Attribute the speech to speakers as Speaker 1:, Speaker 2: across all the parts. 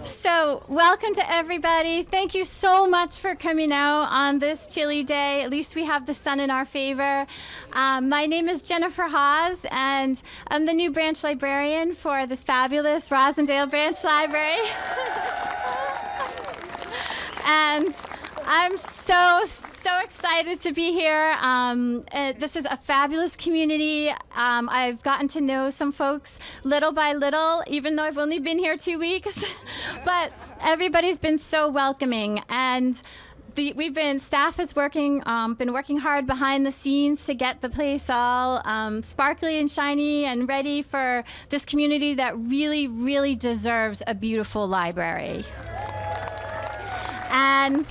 Speaker 1: So welcome to everybody. Thank you so much for coming out on this chilly day. At least we have the sun in our favor. My name is Jennifer Hawes, and I'm the new branch librarian for this fabulous Roslindale Branch Library. And I'm so excited to be here. This is a fabulous community. I've gotten to know some folks little by little, even though I've only been here 2 weeks. But everybody's been so welcoming, and staff has been working hard behind the scenes to get the place all sparkly and shiny and ready for this community that really, really deserves a beautiful library. And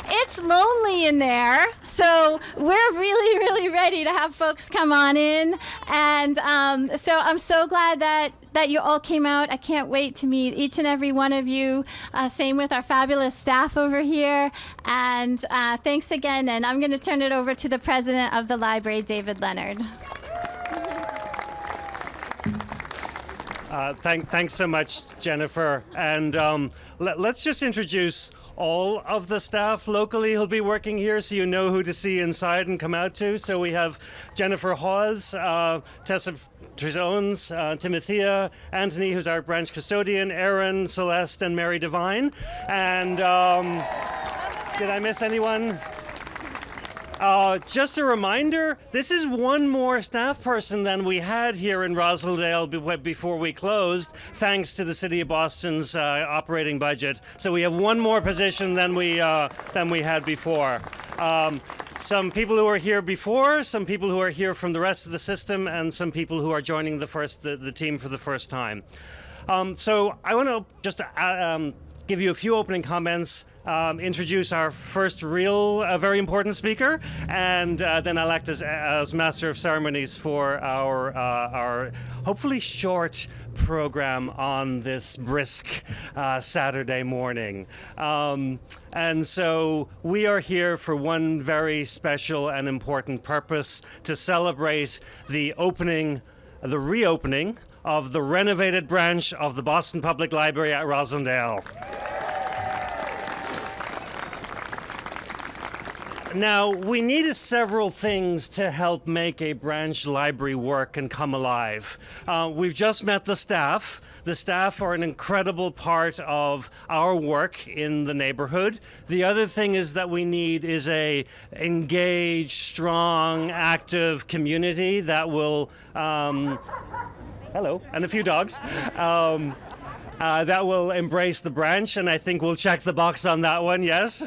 Speaker 1: it's lonely in there, so we're really, really ready to have folks come on in. And so I'm so glad that you all came out. I can't wait to meet each and every one of you. Same with our fabulous staff over here. And thanks again. And I'm going to turn it over to the president of the library, David Leonard.
Speaker 2: Thanks so much, Jennifer. And let's just introduce all of the staff locally who'll be working here, so you know who to see inside and come out to. So we have Jennifer Hawes, Tessa Trizones, Timothea, Anthony, who's our branch custodian, Erin, Celeste, and Mary Devine. And did I miss anyone? Just a reminder, this is one more staff person than we had here in Roslindale before we closed, thanks to the City of Boston's operating budget. So we have one more position than we had before. Some people who are here before, some people who are here from the rest of the system, and some people who are joining the team for the first time. So I want to just give you a few opening comments. Introduce our first real, very important speaker, and then I'll act as master of ceremonies for our hopefully short program on this brisk Saturday morning. And so we are here for one very special and important purpose: to celebrate the reopening of the renovated branch of the Boston Public Library at Roslindale. Now, we needed several things to help make a branch library work and come alive. We've just met the staff. The staff are an incredible part of our work in the neighborhood. The other thing is that we need is a engaged, strong, active community that will, hello, and a few dogs, that will embrace the branch, and I think we'll check the box on that one, yes?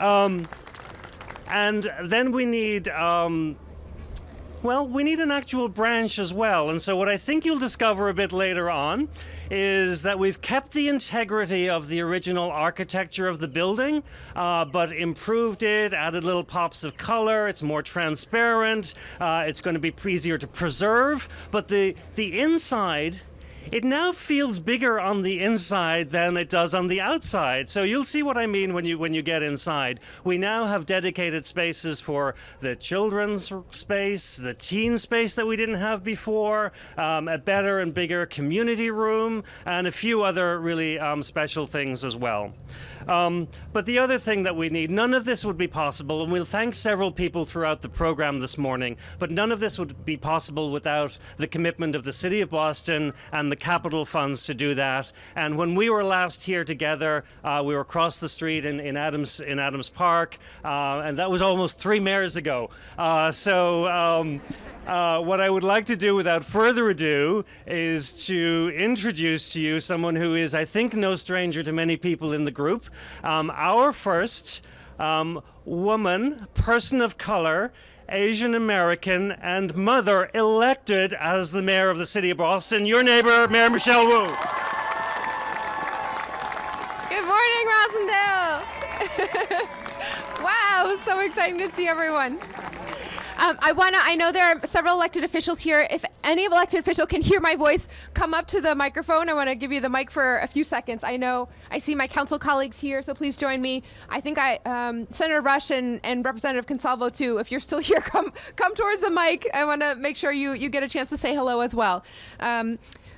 Speaker 2: And then we need, we need an actual branch as well. And so what I think you'll discover a bit later on is that we've kept the integrity of the original architecture of the building, but improved it, added little pops of color. It's more transparent. It's going to be easier to preserve. But the inside, it now feels bigger on the inside than it does on the outside. So you'll see what I mean when you get inside. We now have dedicated spaces for the children's space, the teen space that we didn't have before, a better and bigger community room, and a few other really special things as well. But the other thing that we need, none of this would be possible, and we'll thank several people throughout the program this morning, but none of this would be possible without the commitment of the City of Boston and the capital funds to do that. And when we were last here together, we were across the street in Adams Park, and that was almost 3 mayors ago. What I would like to do without further ado is to introduce to you someone who is, I think, no stranger to many people in the group. Our first woman, person of color, Asian American, and mother elected as the mayor of the City of Boston, your neighbor, Mayor Michelle Wu.
Speaker 3: Good morning, Roslindale. Wow, so exciting to see everyone. I know there are several elected officials here. If any elected official can hear my voice, come up to the microphone. I want to give you the mic for a few seconds. I see my council colleagues here, so please join me. I think Senator Rush and Representative Consalvo too. If you're still here, come towards the mic. I want to make sure you get a chance to say hello as well.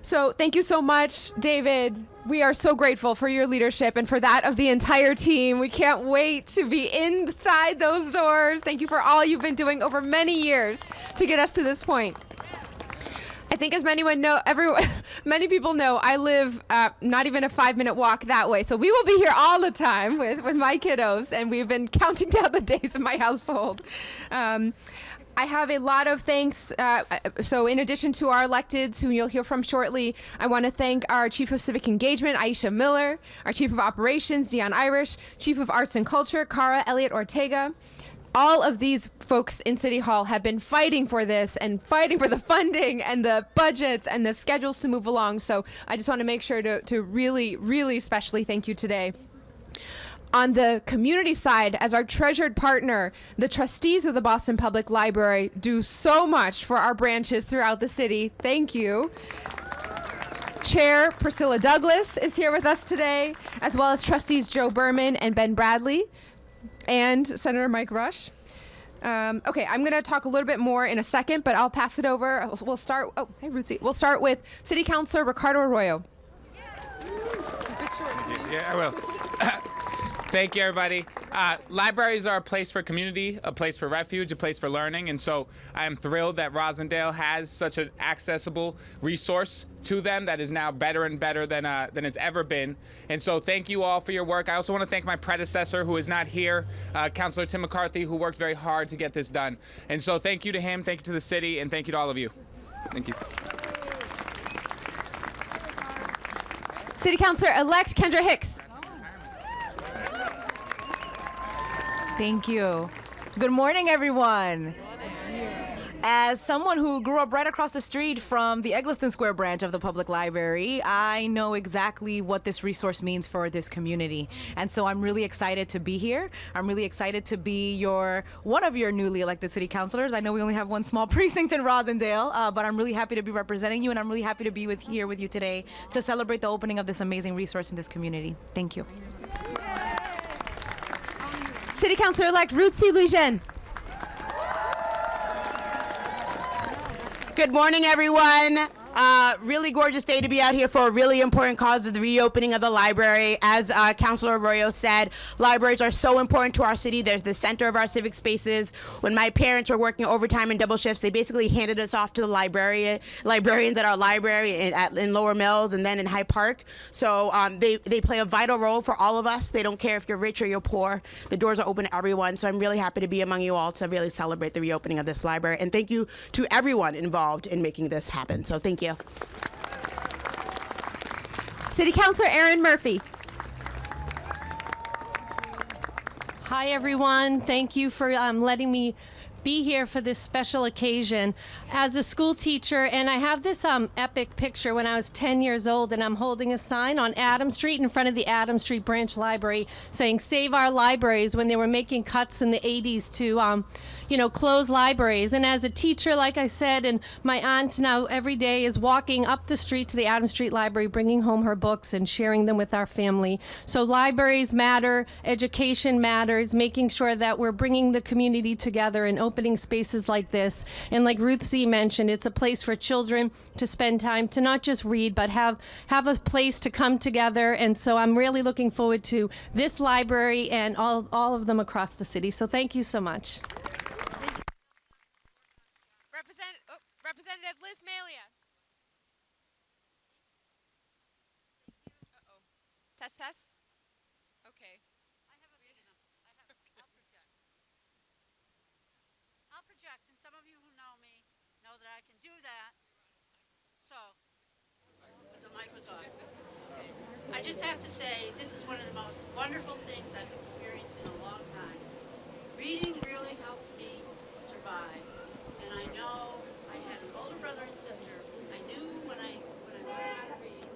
Speaker 3: So thank you so much, David. We are so grateful for your leadership and for that of the entire team. We can't wait to be inside those doors. Thank you for all you've been doing over many years to get us to this point. I think as many people know, I live not even a 5-minute walk that way. So we will be here all the time with my kiddos, and we've been counting down the days of my household. I have a lot of thanks. So in addition to our electeds, who you'll hear from shortly, I want to thank our Chief of Civic Engagement, Aisha Miller, our Chief of Operations, Dion Irish, Chief of Arts and Culture, Cara Elliott Ortega. All of these folks in City Hall have been fighting for this and fighting for the funding and the budgets and the schedules to move along. So I just want to make sure to really, really especially thank you today. On the community side, as our treasured partner, the trustees of the Boston Public Library do so much for our branches throughout the city. Thank you. Chair Priscilla Douglas is here with us today, as well as trustees Joe Berman and Ben Bradley, and Senator Mike Rush. Okay, I'm going to talk a little bit more in a second, but I'll pass it over. We'll start. Oh, hey, Ruthie. We'll start with City Councilor Ricardo Arroyo.
Speaker 4: Yeah, I will. Thank you, everybody. Libraries are a place for community, a place for refuge, a place for learning, and so I am thrilled that Roslindale has such an accessible resource to them that is now better and better than it's ever been. And so thank you all for your work. I also want to thank my predecessor, who is not here, Councilor Tim McCarthy, who worked very hard to get this done. And so thank you to him, thank you to the city, and thank you to all of you. Thank you.
Speaker 3: City Councilor-elect Kendra Hicks.
Speaker 5: Thank you. Good morning, everyone. As someone who grew up right across the street from the Eggleston Square branch of the Public Library, I know exactly what this resource means for this community. And so I'm really excited to be here. I'm really excited to be one of your newly elected city councilors. I know we only have one small precinct in Roslindale, but I'm really happy to be representing you, and I'm really happy to be here with you today to celebrate the opening of this amazing resource in this community. Thank you.
Speaker 3: City Councilor-elect Ruth C. Lujan.
Speaker 6: Good morning, everyone. Really gorgeous day to be out here for a really important cause of the reopening of the library. As Councilor Arroyo said, libraries are so important to our city. They're the center of our civic spaces. When my parents were working overtime and double shifts, they basically handed us off to the librarians at our library in Lower Mills and then in Hyde Park. So they play a vital role for all of us. They don't care if you're rich or you're poor. The doors are open to everyone. So I'm really happy to be among you all to really celebrate the reopening of this library. And thank you to everyone involved in making this happen. So thank you.
Speaker 3: City Councilor Erin Murphy.
Speaker 7: Hi, everyone. Thank you for letting me be here for this special occasion. As a school teacher, and I have this epic picture when I was 10 years old, and I'm holding a sign on Adams Street in front of the Adams Street Branch Library saying, "Save our libraries," when they were making cuts in the 80s to, close libraries. And as a teacher, like I said, and my aunt now every day is walking up the street to the Adams Street Library, bringing home her books and sharing them with our family. So libraries matter, education matters, making sure that we're bringing the community together and opening spaces like this. And like Ruth Z mentioned, it's a place for children to spend time, to not just read, but have a place to come together. And so I'm really looking forward to this library and all of them across the city. So thank you so much.
Speaker 3: Representative Liz Malia. Uh-oh. Test. Okay.
Speaker 8: I'll project, and some of you who know me know that I can do that. So, the mic was off. Okay. I just have to say, this is one of the most wonderful things I've experienced in a long time. Reading really helped me survive, and I know I had an older brother and sister. I knew when I learned how to read,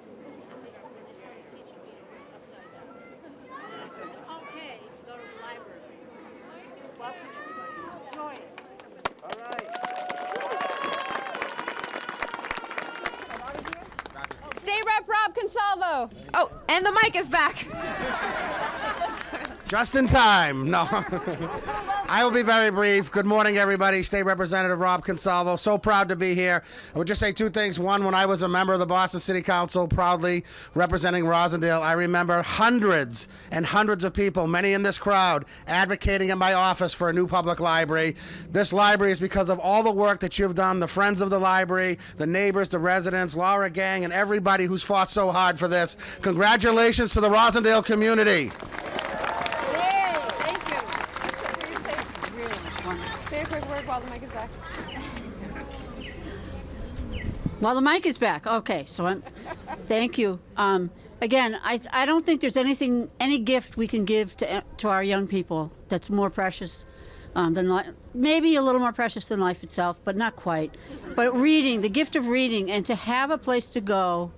Speaker 8: when they started teaching me to read upside down. And it was okay to go to the library. Welcome, everybody. Enjoy it.
Speaker 3: State Rep Rob Consalvo. Oh, and the mic is back.
Speaker 9: Just in time. No. I will be very brief. Good morning, everybody. State Representative Rob Consalvo. So proud to be here. I would just say two things. One, when I was a member of the Boston City Council, proudly representing Roslindale, I remember hundreds and hundreds of people, many in this crowd, advocating in my office for a new public library. This library is because of all the work that you've done, the friends of the library, the neighbors, the residents, Laura Gang, and everybody who's fought so hard for this. Congratulations to the Roslindale community.
Speaker 3: Say a quick word while the mic is back.
Speaker 8: While the mic is back. Okay, so thank you. Again, I don't think there's any gift we can give to our young people that's more precious than life. Maybe a little more precious than life itself, but not quite. But reading, the gift of reading, and to have a place to go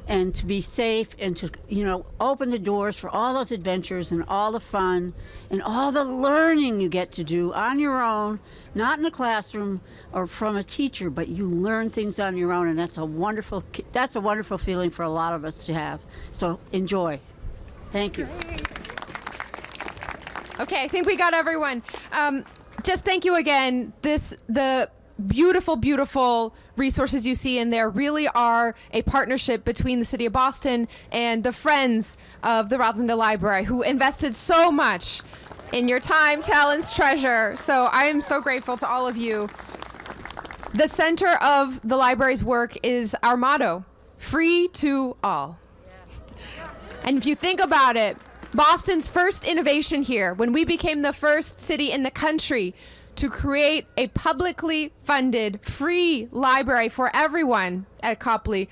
Speaker 8: and to be safe and to, open the doors for all those adventures and all the fun and all the learning you get to do on your own, not in a classroom or from a teacher, but you learn things on your own, and that's a wonderful feeling for a lot of us to have. So enjoy. Thank you.
Speaker 3: Okay, I think we got everyone. Just thank you again. The beautiful, beautiful resources you see in there really are a partnership between the City of Boston and the Friends of the Roslindale Library, who invested so much in your time, talents, treasure. So I am so grateful to all of you. The center of the library's work is our motto, free to all. And if you think about it, Boston's first innovation here, when we became the first city in the country to create a publicly funded, free library for everyone at Copley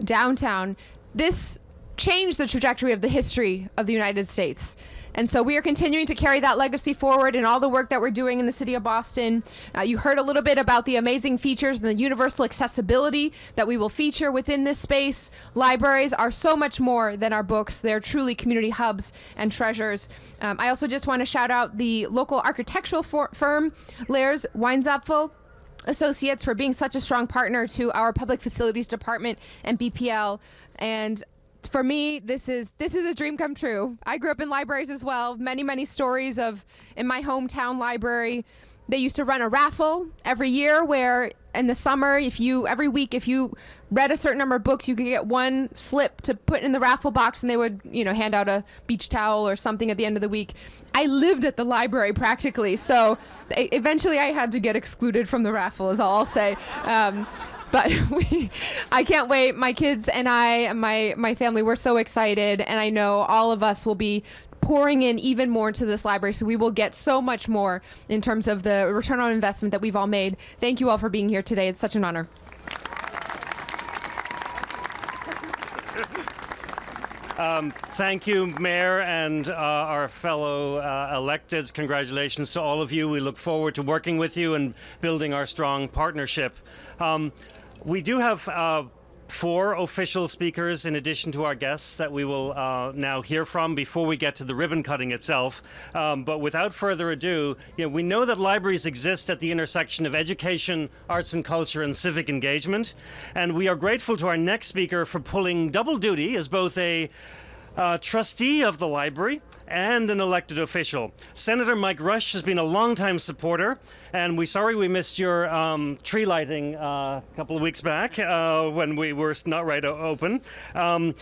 Speaker 3: downtown, this changed the trajectory of the history of the United States. And so we are continuing to carry that legacy forward in all the work that we're doing in the City of Boston. You heard a little bit about the amazing features and the universal accessibility that we will feature within this space. Libraries are so much more than our books. They're truly community hubs and treasures. I also just want to shout out the local architectural firm, Lairs Weinzapfel Associates, for being such a strong partner to our Public Facilities Department and BPL. And for me, this is a dream come true. I grew up in libraries as well. Many, many stories of, in my hometown library, they used to run a raffle every year where in the summer, every week, if you read a certain number of books, you could get one slip to put in the raffle box, and they would, hand out a beach towel or something at the end of the week. I lived at the library practically, so eventually I had to get excluded from the raffle, is all I'll say. But I can't wait. My kids and I, my family, we're so excited, and I know all of us will be pouring in even more into this library, so we will get so much more in terms of the return on investment that we've all made. Thank you all for being here today. It's such an honor.
Speaker 2: Thank you, Mayor, and our fellow electeds. Congratulations to all of you. We look forward to working with you and building our strong partnership. We do have 4 official speakers in addition to our guests that we will now hear from before we get to the ribbon cutting itself. But without further ado, we know that libraries exist at the intersection of education, arts and culture, and civic engagement. And we are grateful to our next speaker for pulling double duty as both a trustee of the library and an elected official. Senator Mike Rush has been a longtime supporter, and we're sorry we missed your tree lighting a couple of weeks back when we were not right open.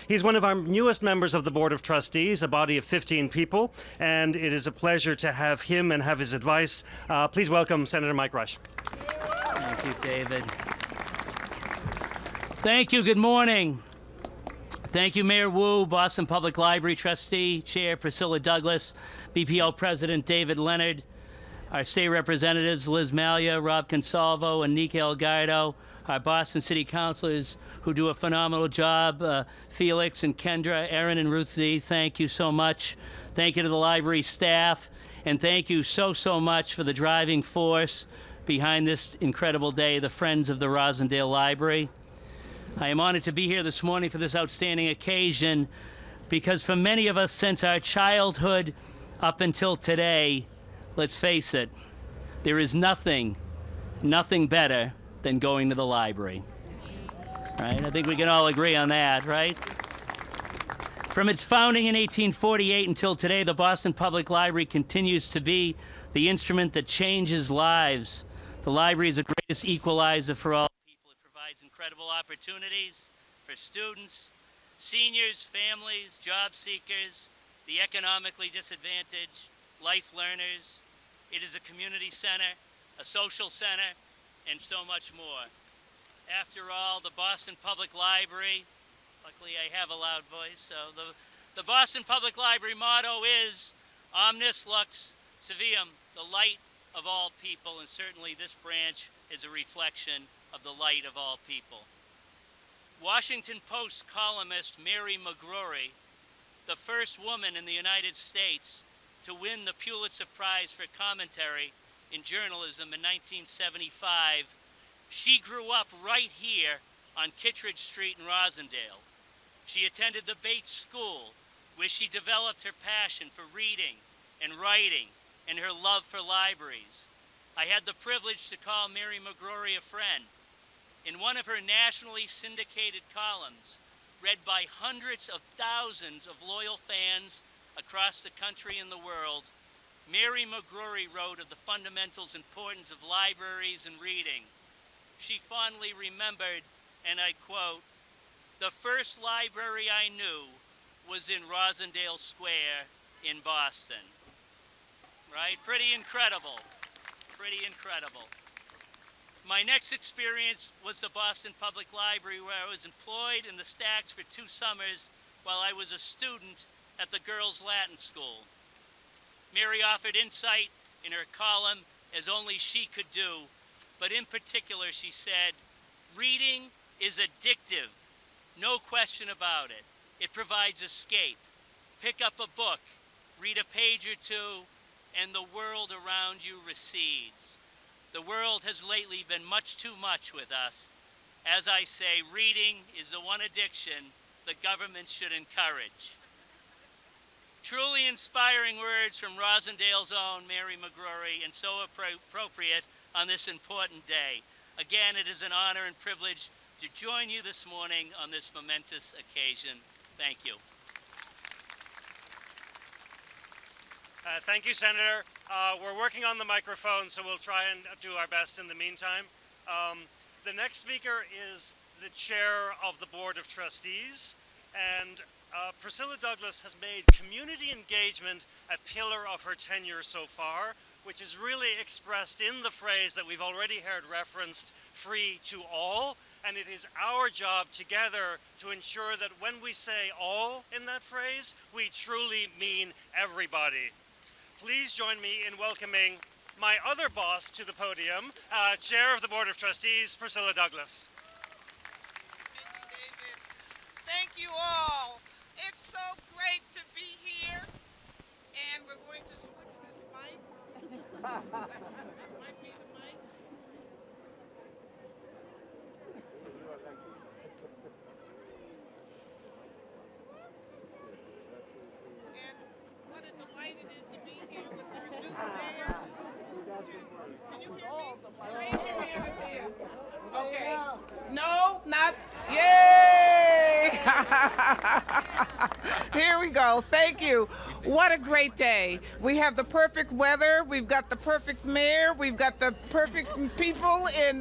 Speaker 2: He's one of our newest members of the Board of Trustees, a body of 15 people, and it is a pleasure to have him and have his advice. Please welcome Senator Mike Rush.
Speaker 10: Thank you, David. Thank you. Good morning. Thank you, Mayor Wu, Boston Public Library Trustee, Chair Priscilla Douglas, BPL President David Leonard, our state representatives Liz Malia, Rob Consalvo, and Nika Elgardo, our Boston City Councilors who do a phenomenal job, Felix and Kendra, Erin and Ruth Z. Thank you so much. Thank you to the library staff, and thank you so much for the driving force behind this incredible day, the Friends of the Roslindale Library. I am honored to be here this morning for this outstanding occasion because for many of us since our childhood up until today, let's face it, there is nothing better than going to the library. Right? I think we can all agree on that, right? From its founding in 1848 until today, the Boston Public Library continues to be the instrument that changes lives. The library is the greatest equalizer for all people. It provides incredible opportunities for students, seniors, families, job seekers, the economically disadvantaged, life learners. It is a community center, a social center, and so much more. After all, the Boston Public Library, luckily I have a loud voice, so the Boston Public Library motto is Omnis Lux Civium, the light of all people, and certainly this branch is a reflection of the light of all people. Washington Post columnist Mary McGrory, the first woman in the United States to win the Pulitzer Prize for commentary in journalism in 1975, she grew up right here on Kittredge Street in Roslindale. She attended the Bates School, where she developed her passion for reading and writing and her love for libraries. I had the privilege to call Mary McGrory a friend. In one of her nationally syndicated columns, read by hundreds of thousands of loyal fans across the country and the world, Mary McGrory wrote of the fundamental importance of libraries and reading. She fondly remembered, and I quote, "The first library I knew was in Roslindale Square in Boston." Right? Pretty incredible. Pretty incredible. My next experience was the Boston Public Library, where I was employed in the stacks for 2 summers while I was a student at the Girls' Latin School. Mary offered insight in her column as only she could do, but in particular she said, "Reading is addictive, no question about it. It provides escape. Pick up a book, read a page or two, and the world around you recedes. The world has lately been much too much with us. As I say, reading is the one addiction the government should encourage." Truly inspiring words from Roslindale's own Mary McGrory, and so appropriate on this important day. Again, it is an honor and privilege to join you this morning on this momentous occasion. Thank you.
Speaker 2: Thank you, Senator. We're working on the microphone, so we'll try and do our best in the meantime. The next speaker is the chair of the Board of Trustees, and Priscilla Douglas has made community engagement a pillar of her tenure so far, which is really expressed in the phrase that we've already heard referenced, free to all. And it is our job together to ensure that when we say all in that phrase, we truly mean everybody. Please join me in welcoming my other boss to the podium, Chair of the Board of Trustees, Priscilla Douglas.
Speaker 11: Thank you, David. Thank you all. It's so great to be here. And we're going to switch this mic. Might be the mic. And what a delight it is to be here with our new mayor. Can you hear me? Raise your hand up there. Okay. No, not. Yay! Here we go. Thank you. What a great day. We have the perfect weather. We've got the perfect mayor. We've got the perfect people in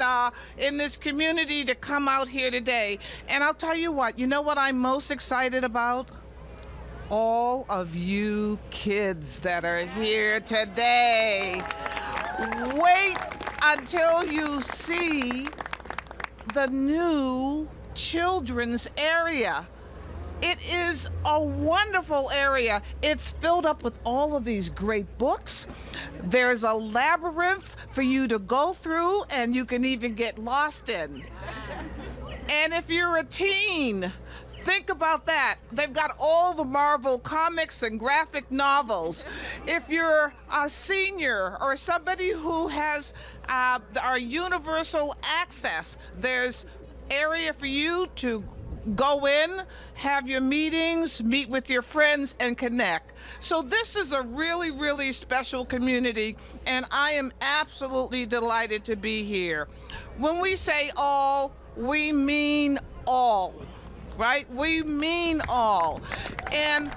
Speaker 11: this community to come out here today. And I'll tell you what. You know what I'm most excited about? All of you kids that are here today. Wait until you see the new children's area. It is a wonderful area. It's filled up with all of these great books. There's a labyrinth for you to go through, and you can even get lost in. And if you're a teen, think about that. They've got all the Marvel comics and graphic novels. If you're a senior or somebody who has our universal access, there's area for you to go in, have your meetings, meet with your friends, and connect. So this is a really, really special community, and I am absolutely delighted to be here. When we say all, we mean all. Right? We mean all. And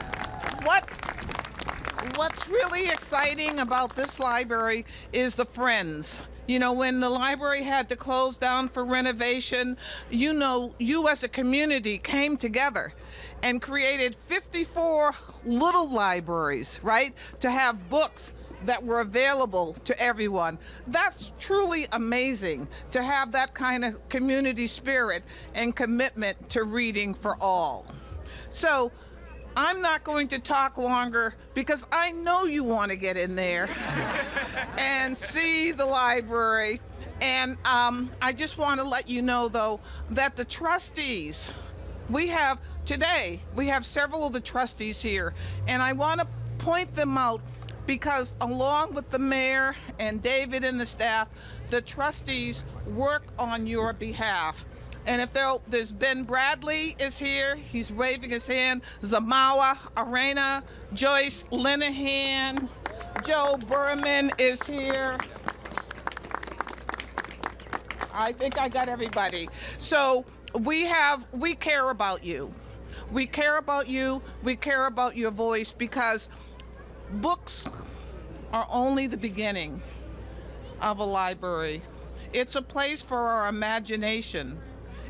Speaker 11: what's really exciting about this library is the friends. You know, when the library had to close down for renovation, you know, you as a community came together and created 54 little libraries, right, to have books that were available to everyone. That's truly amazing to have that kind of community spirit and commitment to reading for all. So I'm not going to talk longer because I know you want to get in there and see the library. And I just want to let you know, though, that the trustees, we have several of the trustees here, and I want to point them out because along with the mayor and David and the staff, the trustees work on your behalf. And if there's Ben Bradley is here, he's waving his hand. Zamawa, Arena, Joyce Linehan, Joe Berman is here. I think I got everybody. So we care about you. We care about you. We care about your voice because books are only the beginning of a library. It's a place for our imagination.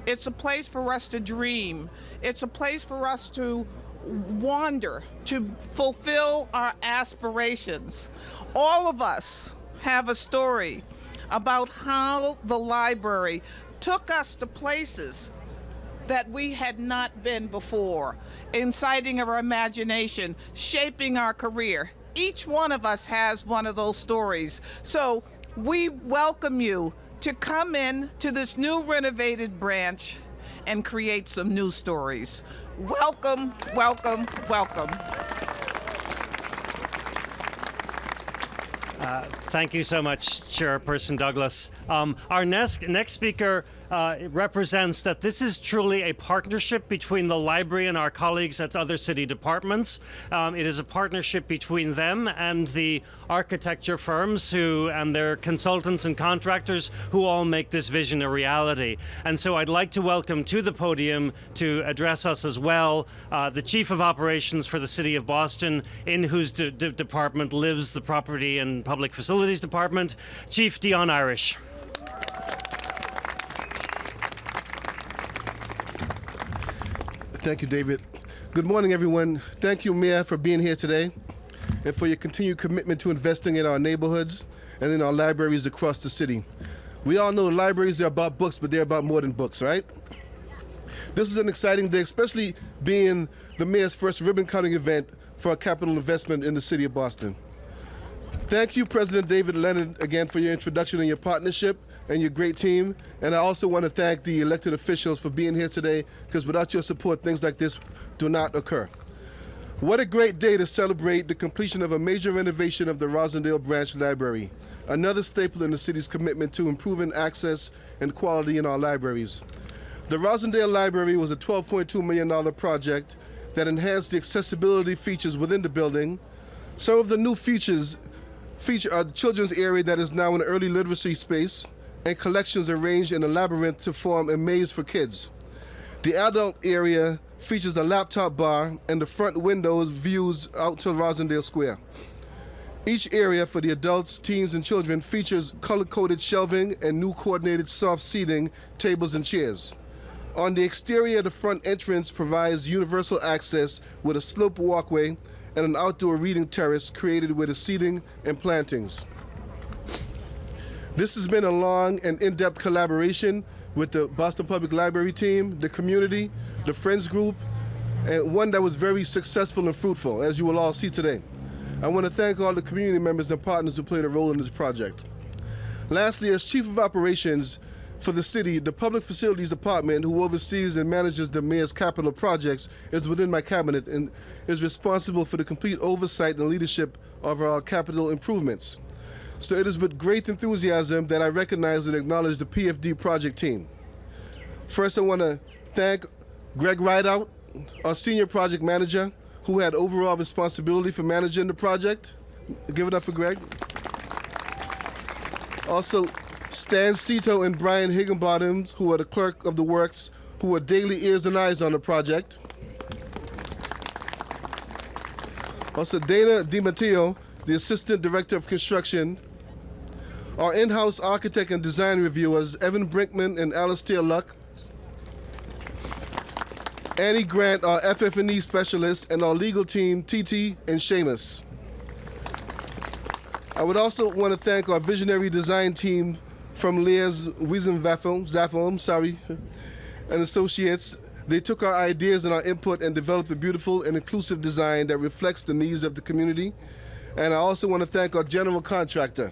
Speaker 11: It's a place for us to dream. It's a place for us to wander, to fulfill our aspirations. All of us have a story about how the library took us to places that we had not been before, inciting our imagination, shaping our career. Each one of us has one of those stories. So we welcome you to come in to this new renovated branch and create some new stories. Welcome, welcome, welcome.
Speaker 2: Thank you so much, Chairperson Douglas. Our next speaker represents that this is truly a partnership between the library and our colleagues at other city departments. It is a partnership between them and the architecture firms and their consultants and contractors who all make this vision a reality. And so I'd like to welcome to the podium to address us as well the Chief of Operations for the City of Boston, in whose department lives the Property and Public Facilities Department, Chief Dion Irish.
Speaker 12: Thank you, David. Good morning, everyone. Thank you, Mayor, for being here today and for your continued commitment to investing in our neighborhoods and in our libraries across the city. We all know the libraries are about books, but they're about more than books, right? This is an exciting day, especially being the Mayor's first ribbon-cutting event for a capital investment in the city of Boston. Thank you, President David Leonard, again for your introduction and your partnership and your great team. And I also want to thank the elected officials for being here today, because without your support, things like this do not occur. What a great day to celebrate the completion of a major renovation of the Roslindale Branch Library, another staple in the city's commitment to improving access and quality in our libraries. The Roslindale Library was a $12.2 million project that enhanced the accessibility features within the building. Some of the new features feature the children's area that is now an early literacy space, and collections arranged in a labyrinth to form a maze for kids. The adult area features a laptop bar, and the front windows views out to Roslindale Square. Each area for the adults, teens, and children features color-coded shelving and new coordinated soft seating, tables, and chairs. On the exterior, the front entrance provides universal access with a sloped walkway and an outdoor reading terrace created with the seating and plantings. This has been a long and in-depth collaboration with the Boston Public Library team, the community, the Friends Group, and one that was very successful and fruitful, as you will all see today. I want to thank all the community members and partners who played a role in this project. Lastly, as Chief of Operations for the city, the Public Facilities Department, who oversees and manages the Mayor's capital projects, is within my cabinet and is responsible for the complete oversight and leadership of our capital improvements. So it is with great enthusiasm that I recognize and acknowledge the PFD project team. First, I want to thank Greg Rideout, our senior project manager, who had overall responsibility for managing the project. Give it up for Greg. Also, Stan Cito and Brian Higginbottom, who are the clerk of the works, who are daily ears and eyes on the project. Also, Dana DiMatteo, the Assistant Director of Construction. Our in-house architect and design reviewers, Evan Brinkman and Alistair Luck. Annie Grant, our FF&E specialist, and our legal team, TT and Seamus. I would also want to thank our visionary design team from Lears Wiesenwaffeln, and Associates. They took our ideas and our input and developed a beautiful and inclusive design that reflects the needs of the community. And I also want to thank our general contractor,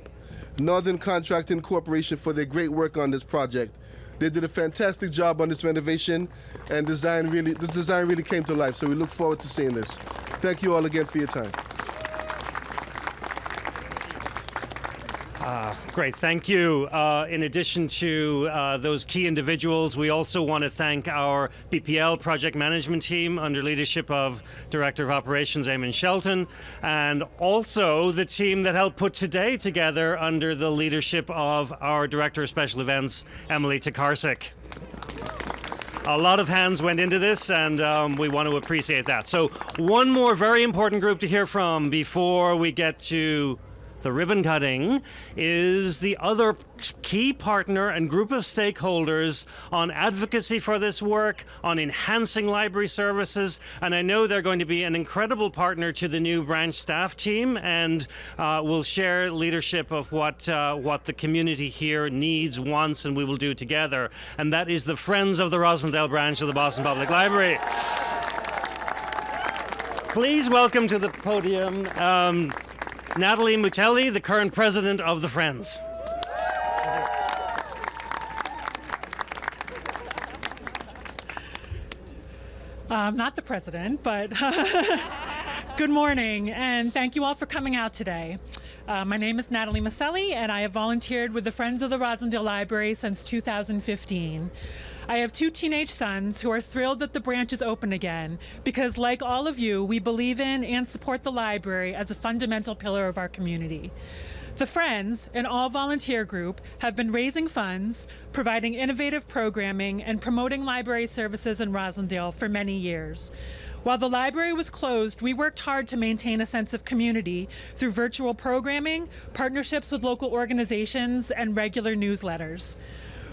Speaker 12: Northern Contracting Corporation, for their great work on this project. They did a fantastic job on this renovation, and this design really came to life, so we look forward to seeing this. Thank you all again for your time.
Speaker 2: Great, thank you. In addition to those key individuals, we also want to thank our BPL project management team under leadership of Director of Operations Eamon Shelton, and also the team that helped put today together under the leadership of our Director of Special Events, Emily Tokarczyk. A lot of hands went into this, and we want to appreciate that. So one more very important group to hear from before we get to the ribbon cutting is the other key partner and group of stakeholders on advocacy for this work, on enhancing library services, and I know they're going to be an incredible partner to the new branch staff team, and will share leadership of what the community here needs, wants, and we will do together. And that is the Friends of the Roslindale branch of the Boston Public Library. Please welcome to the podium Natalie Mutelli, the current president of the Friends.
Speaker 13: Not the president, but good morning, and thank you all for coming out today. My name is Natalie Mutelli, and I have volunteered with the Friends of the Roslindale Library since 2015. I have two teenage sons who are thrilled that the branch is open again because, like all of you, we believe in and support the library as a fundamental pillar of our community. The Friends, an all-volunteer group, have been raising funds, providing innovative programming, and promoting library services in Roslindale for many years. While the library was closed, we worked hard to maintain a sense of community through virtual programming, partnerships with local organizations, and regular newsletters.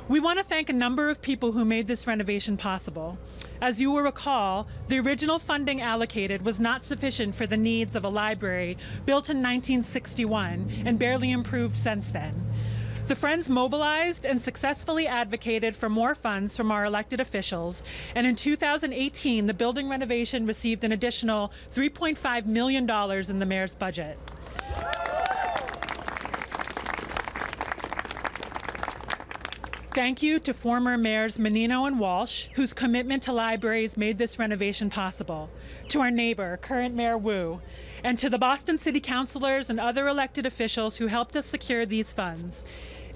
Speaker 13: We want to thank a number of people who made this renovation possible. As you will recall, the original funding allocated was not sufficient for the needs of a library built in 1961 and barely improved since then. The Friends mobilized and successfully advocated for more funds from our elected officials, and in 2018, the building renovation received an additional $3.5 million in the mayor's budget. Thank you to former mayors Menino and Walsh, whose commitment to libraries made this renovation possible, to our neighbor, current Mayor Wu, and to the Boston City Councilors and other elected officials who helped us secure these funds.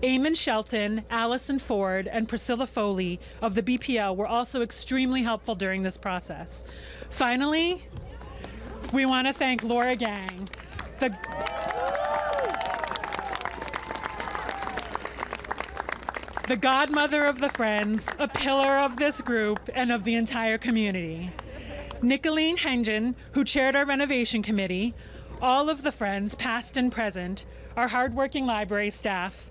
Speaker 13: Eamon Shelton, Allison Ford, and Priscilla Foley of the BPL were also extremely helpful during this process. Finally, we want to thank Laura Gang, the godmother of the Friends, a pillar of this group and of the entire community. Nicolene Hengen, who chaired our renovation committee, all of the Friends, past and present, our hardworking library staff,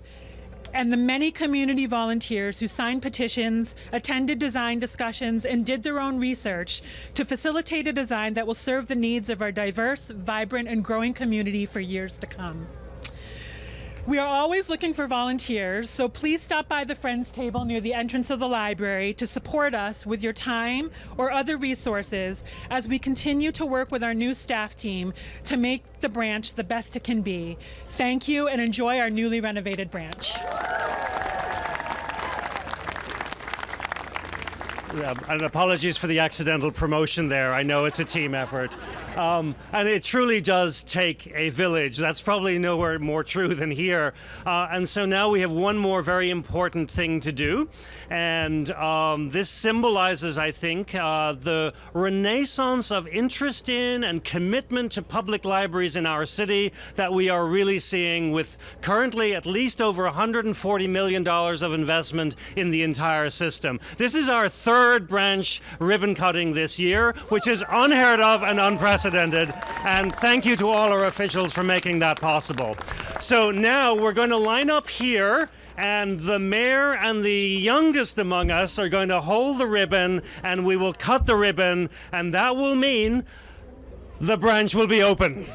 Speaker 13: and the many community volunteers who signed petitions, attended design discussions, and did their own research to facilitate a design that will serve the needs of our diverse, vibrant, and growing community for years to come. We are always looking for volunteers, so please stop by the Friends table near the entrance of the library to support us with your time or other resources as we continue to work with our new staff team to make the branch the best it can be. Thank you, and enjoy our newly renovated branch.
Speaker 2: And apologies for the accidental promotion there. I know it's a team effort. And it truly does take a village. That's probably nowhere more true than here. And so now we have one more very important thing to do. And this symbolizes, I think, the renaissance of interest in and commitment to public libraries in our city that we are really seeing, with currently at least over $140 million of investment in the entire system. This is our third 3rd branch ribbon cutting this year, which is unheard of and unprecedented. And thank you to all our officials for making that possible. So now we're going to line up here, and the mayor and the youngest among us are going to hold the ribbon, and we will cut the ribbon, and that will mean the branch will be open.